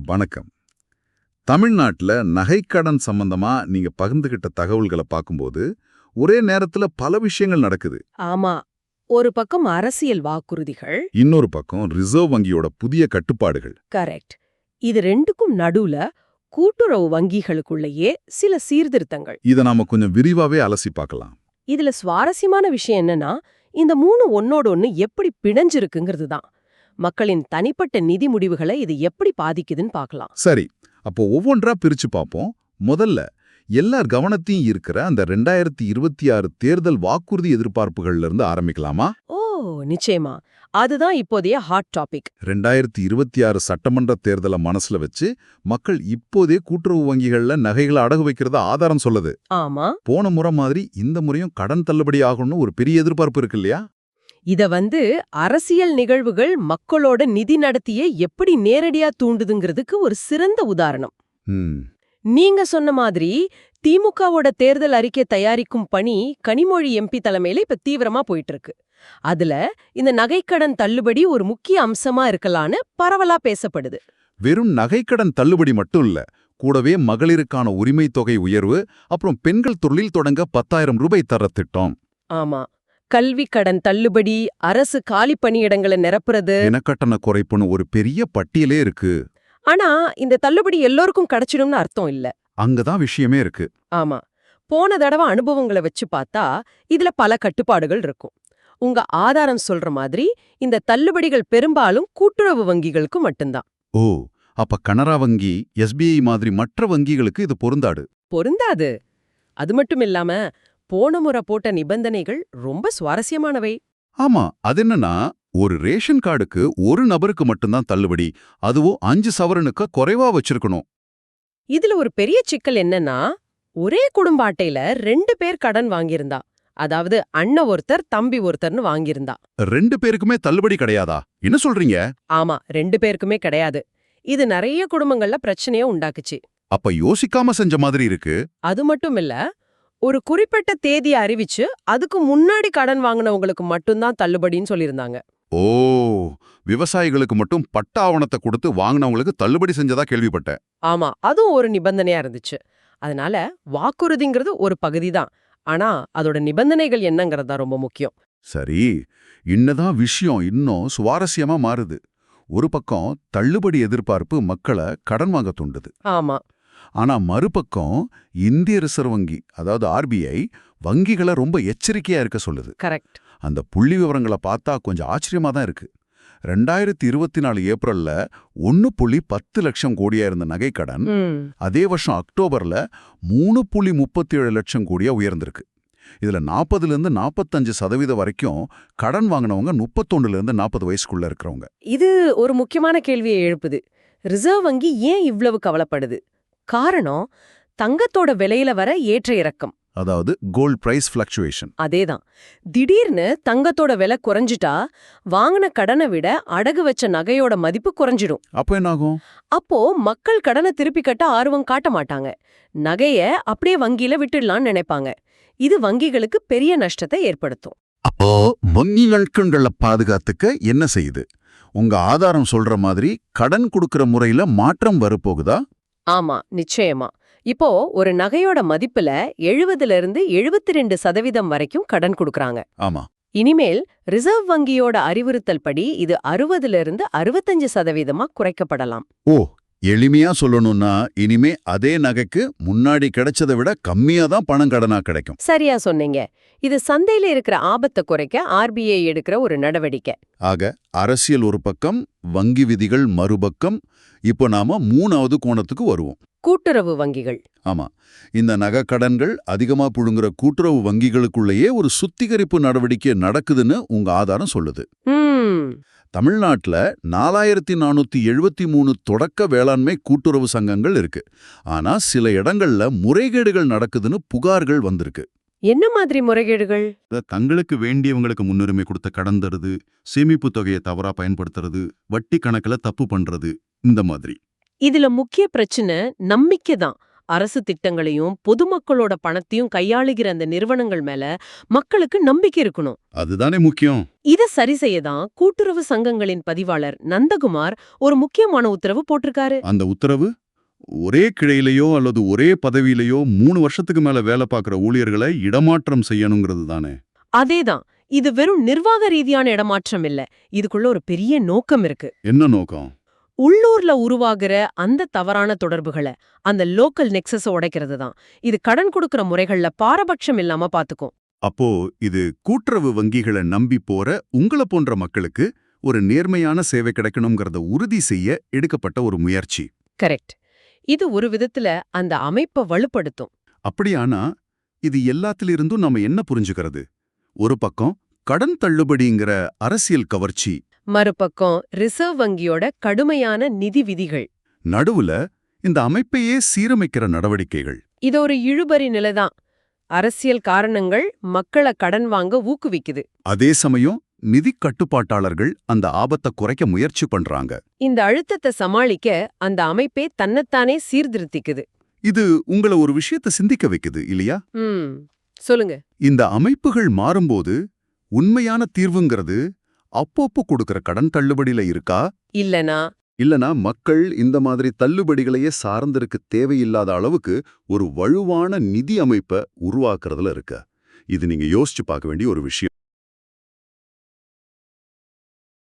வணக்கம். தமிழ்நாட்டுல நகைக்கடன் சம்பந்தமா நீங்க பகிர்ந்துகிட்ட தகவல்களை பார்க்கும்போது ஒரே நேரத்துல பல விஷயங்கள் நடக்குது. ஆமா. ஒரு பக்கம் அரசியல் வாக்குறுதிகள். இன்னொரு பக்கம் ரிசர்வ் வங்கியோட புதிய கட்டுப்பாடுகள். கரெக்ட். இது ரெண்டுக்கும் நடுவுல கூட்டுறவு வங்கிகளுக்குள்ளேயே சில சீர்திருத்தங்கள். இத நாம கொஞ்சம் விரிவாவே அலசி பார்க்கலாம். இதுல சுவாரஸ்யமான விஷயம் என்னன்னா, இந்த மூணு ஒன்னோட ஒன்னு எப்படி பிணைஞ்சிருக்குங்கிறது தான். மக்களின் தனிப்பட்ட நிதி முடிவுகளை இது எப்படி பாதிக்குதுன்னு பார்க்கலாம். சரி, அப்போ ஒவ்வொன்றா பிரிச்சு பார்ப்போம். முதல்ல எல்லார் கவனத்தையும் இருக்கிற அந்த 2026 தேர்தல் வாக்குறுதி எதிர்பார்ப்புகள்ல இருந்து ஆரம்பிக்கலாமா? ஓ, நிச்சயமா. அதுதான் இப்போதைய ஹாட் டாபிக். 2026 சட்டமன்ற தேர்தலை மனசுல வச்சு மக்கள் இப்போதே கூட்டுறவு வங்கிகள்ல நகைகளை அடகு வைக்கிறத ஆதாரம் சொல்லுது. ஆமா. போன முறை மாதிரி இந்த முறையும் கடன் தள்ளுபடி ஆகணும்னு ஒரு பெரிய எதிர்பார்ப்பு இருக்கு இல்லையா? இத அரசியல் நிகழ்வுகள் மக்களோட நிதி நடத்திய எப்படி நேரடியா தூண்டுதுங்கிறதுக்கு ஒரு சிறந்த உதாரணம். ம், நீங்க சொன்ன மாதிரி திமுகவோட தேர்தல் அறிக்கை தயாரிக்கும் பணி கனிமொழி எம்பி தலைமையில இப்ப தீவிரமா போயிட்டு இருக்கு. அதுல இந்த நகைக்கடன் தள்ளுபடி ஒரு முக்கிய அம்சமா இருக்கலான்னு பரவலா பேசப்படுது. வெறும் நகைக்கடன் தள்ளுபடி மட்டும் இல்ல, கூடவே மகளிருக்கான உரிமை தொகை உயர்வு, அப்புறம் பெண்கள் தொழில் தொடங்க 10,000 ரூபாய் தர திட்டம். ஆமா. கல்வி கடன் தள்ளுபடி, அரசு காலி பணியிடங்களை நிரப்புறது. இனக்கட்டண குறைப்புன்னு ஒரு பெரிய பட்டியலே இருக்கு. ஆனா இந்த தள்ளுபடி எல்லோருக்கும் கிடைச்சிடும்னு அர்த்தம் இல்ல. அங்கதான் விஷயமே இருக்கு. ஆமா. போன தடவை அனுபவங்களை வச்சு பார்த்தா இதுல பல கட்டுப்பாடுகள் இருக்கும். உங்க ஆதாரம் சொல்ற மாதிரி இந்த தள்ளுபடிகள் பெரும்பாலும் கூட்டுறவு வங்கிகளுக்கு மட்டும்தான். ஓ, அப்ப கனரா வங்கி, எஸ்பிஐ மாதிரி மற்ற வங்கிகளுக்கு இது பொருந்தாது. பொருந்தாது. அது மட்டும் இல்லாம போன முறை போட்ட நிபந்தனைகள் ரொம்ப சுவாரஸ்யமானவை. ஆமா, அது என்னன்னா, ஒரு ரேஷன் கார்டுக்கு ஒரு நபருக்கு மட்டும்தான் தள்ளுபடி, அதுவும் 5 சவரனுக்கு குறைவா வச்சிருக்கணும். இதுல ஒரு பெரிய சிக்கல் என்னன்னா, ஒரே குடும்ப அட்டையில 2 பேர் கடன் வாங்கியிருந்தா, அதாவது அண்ணன் ஒருத்தர் தம்பி ஒருத்தர்னு வாங்கியிருந்தா. 2 பேருக்குமே தள்ளுபடி கிடையாதா? என்ன சொல்றீங்க? ஆமா, 2 பேருக்குமே கிடையாது. இது நிறைய குடும்பங்கள்ல பிரச்சனைய உண்டாக்குச்சு. அப்ப யோசிக்காம செஞ்ச மாதிரி இருக்கு. அது மட்டும் இல்ல, ஒரு குறிப்பிட்ட தேதியை அறிவிச்சு அதுக்கு முன்னாடி கடன் வாங்கினவங்களுக்கு மட்டும்தான் தள்ளுபடின்னு சொல்லியிருந்தாங்க. ஓ, விவசாயிகளுக்கு மட்டும் பட்ட ஆவணத்தை கொடுத்து வாங்கினவங்களுக்கு தள்ளுபடி செஞ்சதா கேள்விப்பட்டேன். ஆமா, அதுவும் ஒரு நிபந்தனையா இருந்துச்சு. அதனால வாக்குறுதிங்கிறது ஒரு பகுதி தான். ஆனா அதோட நிபந்தனைகள் என்னங்கிறது தான் ரொம்ப முக்கியம். சரி, இன்னதான் விஷயம் இன்னும் சுவாரஸ்யமா மாறுது. ஒரு பக்கம் தள்ளுபடி எதிர்பார்ப்பு மக்களை கடன் வாங்க தூண்டுது. ஆமா. ஆனா மறுபக்கம் இந்திய ரிசர்வ் வங்கி, அதாவது ஆர்பிஐ, வங்கிகளை ரொம்ப எச்சரிக்கையா இருக்க சொல்லுது. கரெக்ட். அந்த புள்ளி விவரங்களை பார்த்தா கொஞ்சம் ஆச்சரியமா தான் இருக்கு. 2024 ஏப்ரல்ல 1.10 லட்சம் கோடியா இருந்த நகைக்கடன் அதே வருஷம் அக்டோபர்ல 3.37 லட்சம் கோடியா உயர்ந்திருக்கு. இதுல 40லிருந்து 45% வரைக்கும் கடன் வாங்கினவங்க 31லிருந்து 40 வயசுக்குள்ள இருக்கிறவங்க. இது ஒரு முக்கியமான கேள்வியை எழுப்புது. ரிசர்வ் வங்கி ஏன் இவ்வளவு கவலைப்படுது? காரணம் தங்கத்தோட விலையில வர ஏற்ற இறக்கம். அதாவது கோல்ட் பிரைஸ் ஃபிளக்சுவேஷன். அதேதான். திடீர்னு தங்கத்தோட விலை குறைஞ்சிட்டா வாங்கின கடனை விட அடகு வச்ச நகையோட மதிப்பு குறைஞ்சிடும். அப்போ என்னாகும்? அப்போ மக்கள் கடனை திருப்பி கட்ட ஆர்வம் காட்ட மாட்டாங்க. நகைய அப்படியே வங்கியில விட்டுடலாம்னு நினைப்பாங்க. இது வங்கிகளுக்கு பெரிய நஷ்டத்தை ஏற்படுத்தும். அப்போ வங்கிகளை பாதுகாத்துக்க என்ன செய்யுது? உங்க ஆதாரம் சொல்ற மாதிரி கடன் கொடுக்கிற முறையில மாற்றம் வரப்போகுதா? ஆமா, நிச்சயமா. இப்போ ஒரு நகையோட மதிப்புல 70லிருந்து 72% வரைக்கும் கடன் கொடுக்கறாங்க. ஆமா. இனிமேல் ரிசர்வ் வங்கியோட அறிவுறுத்தல் படி இது 60லிருந்து 65% குறைக்கப்படலாம். ஓ, எளிமையா சொல்லணும்னா இனிமே அதே நகைக்கு முன்னாடி கிடைச்சதை விட கம்மியா தான் பணம் கடனா கிடைக்கும். சரியா சொன்னீங்க. இது சந்தையில இருக்கிற ஆபத்தை குறைக்க ஆர்பிஐ எடுக்கிற ஒரு நடவடிக்கை. ஆக அரசியல் ஒரு பக்கம், வங்கி விதிகள் மறுபக்கம். இப்போ நாம 3வது கோணத்துக்கு வருவோம். கூட்டுறவு வங்கிகள். ஆமா, இந்த நகைக்கடன்கள் அதிகமா புழுங்குற கூட்டுறவு வங்கிகளுக்குள்ளேயே ஒரு சுத்திகரிப்பு நடவடிக்கை நடக்குதுன்னு உங்க ஆதாரம் சொல்லுது. தமிழ்நாட்டுல 4473 தொடக்க வேளாண்மை கூட்டுறவு சங்கங்கள் இருக்கு. ஆனா சில இடங்கள்ல முறைகேடுகள் நடக்குதுன்னு புகார்கள் வந்திருக்கு. என்ன மாதிரி முறைகேடுகள்? தங்களுக்கு வேண்டியவங்களுக்கு முன்னுரிமை கொடுத்த கடன் தருது, சேமிப்பு தொகையை தவறா பயன்படுத்துறது, வட்டி கணக்குல தப்பு பண்றது, இந்த மாதிரி. இதுல முக்கிய பிரச்சனை நம்பிக்கை தான். அரசு திட்டங்களையும் பொதுமக்களோட பணத்தையும் கையாளுகிற அந்த நிறுவனங்கள் மேல மக்களுக்கு நம்பிக்கை இருக்கணும். அதுதானே முக்கியம். இத சரி செய்யதான் கூட்டுறவு சங்கங்களின் பதிவாளர் நந்தகுமார் ஒரு முக்கியமான உத்தரவு போட்டிருக்காரு. அந்த உத்தரவு ஒரே கிளையிலையோ அல்லது ஒரே பதவியிலையோ 3 வருஷத்துக்கு மேல வேலை பார்க்குற ஊழியர்களை இடமாற்றம் செய்யணுங்கிறது தானே? அதேதான். இது வெறும் நிர்வாக ரீதியான இடமாற்றம் இல்ல. இதுக்குள்ள ஒரு பெரிய நோக்கம் இருக்கு. என்ன நோக்கம்? உள்ளூர்ல உருவாகிற அந்த தவறான தொடர்புகளை, அந்த லோக்கல் நெக்ஸஸ உடைக்கிறது தான். இது கடன் கொடுக்கிற முறைகள்ல பாரபட்சம் இல்லாம பாத்துக்கும். அப்போ இது கூட்டுறவு வங்கிகளை நம்பி போற உங்கள போன்ற மக்களுக்கு ஒரு நேர்மையான சேவை கிடைக்கணுங்கிறத உறுதி செய்ய எடுக்கப்பட்ட ஒரு முயற்சி. கரெக்ட். இது ஒரு விதத்துல அந்த அமைப்பை வலுப்படுத்தும். அப்படியானா இது எல்லாத்திலிருந்தும் நாம என்ன புரிஞ்சுக்கிறது? ஒரு பக்கம் கடன் தள்ளுபடிங்கிற அரசியல் கவர்ச்சி, மறுபக்கம் ரிசர்வ் வங்கியோட கடுமையான நிதி விதிகள், நடுவுல இந்த அமைப்பையே சீரமைக்கிற நடவடிக்கைகள். இது ஒரு இழுபறி நிலைதான். அரசியல் காரணங்கள் மக்களை கடன் வாங்க ஊக்குவிக்குது. அதே சமயம் நிதி கட்டுப்பாட்டாளர்கள் அந்த ஆபத்தை குறைக்க முயற்சி பண்றாங்க. இந்த அழுத்தத்தை சமாளிக்க அந்த அமைப்பே தன்னைத்தானே சீர்திருத்திக்குது. இது உங்கள ஒரு விஷயத்தை சிந்திக்க வைக்குது இல்லையா? சொல்லுங்க. இந்த அமைப்புகள் மாறும்போது உண்மையான தீர்வுங்கிறது அப்பப்போ கொடுக்கிற கடன் தள்ளுபடியில இருக்கா? இல்லனா மக்கள் இந்த மாதிரி தள்ளுபடிகளையே சார்ந்திருக்க தேவையில்லாத அளவுக்கு ஒரு வலுவான நிதி அமைப்பை உருவாக்குறதுல இருக்க? இது நீங்க யோசிச்சு பார்க்க வேண்டிய ஒரு விஷயம்.